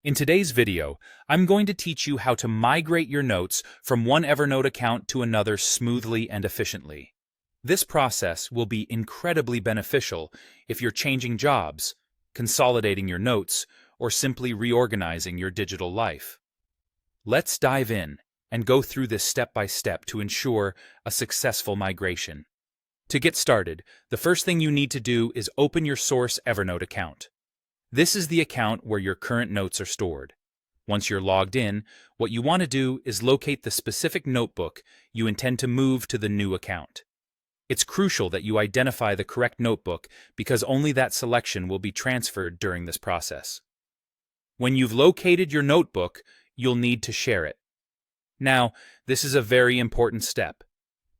In today's video, I'm going to teach you how to migrate your notes from one Evernote account to another smoothly and efficiently. This process will be incredibly beneficial if you're changing jobs, consolidating your notes, or simply reorganizing your digital life. Let's dive in and go through this step by step to ensure a successful migration. To get started, the first thing you need to do is open your source Evernote account. This is the account where your current notes are stored. Once you're logged in, what you want to do is locate the specific notebook you intend to move to the new account. It's crucial that you identify the correct notebook because only that selection will be transferred during this process. When you've located your notebook, you'll need to share it. Now, this is a very important step.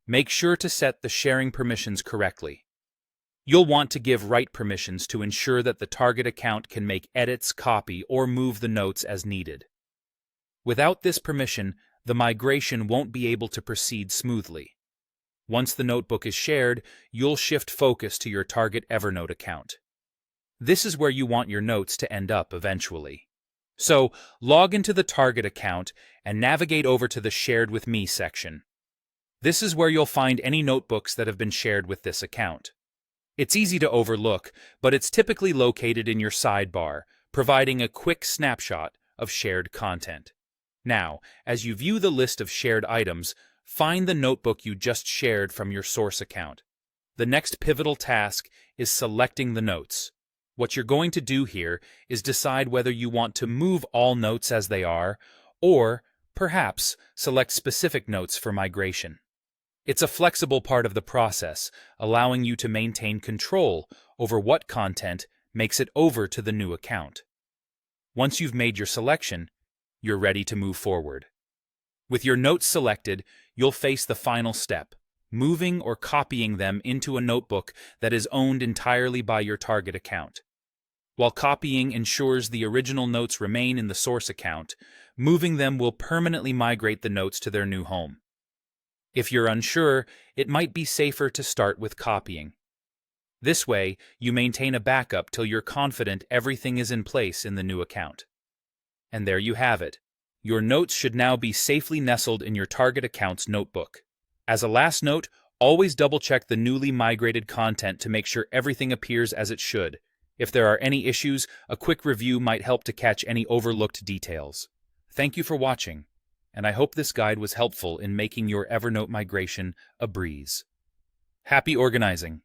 Make sure to set the sharing permissions correctly. You'll want to give write permissions to ensure that the target account can make edits, copy, or move the notes as needed. Without this permission, the migration won't be able to proceed smoothly. Once the notebook is shared, you'll shift focus to your target Evernote account. This is where you want your notes to end up eventually. So, log into the target account and navigate over to the Shared with Me section. This is where you'll find any notebooks that have been shared with this account. It's easy to overlook, but it's typically located in your sidebar, providing a quick snapshot of shared content. Now, as you view the list of shared items, find the notebook you just shared from your source account. The next pivotal task is selecting the notes. What you're going to do here is decide whether you want to move all notes as they are, or perhaps select specific notes for migration. It's a flexible part of the process, allowing you to maintain control over what content makes it over to the new account. Once you've made your selection, you're ready to move forward. With your notes selected, you'll face the final step, moving or copying them into a notebook that is owned entirely by your target account. While copying ensures the original notes remain in the source account, moving them will permanently migrate the notes to their new home. If you're unsure, it might be safer to start with copying. This way, you maintain a backup till you're confident everything is in place in the new account. And there you have it. Your notes should now be safely nestled in your target account's notebook. As a last note, always double-check the newly migrated content to make sure everything appears as it should. If there are any issues, a quick review might help to catch any overlooked details. Thank you for watching, and I hope this guide was helpful in making your Evernote migration a breeze. Happy organizing!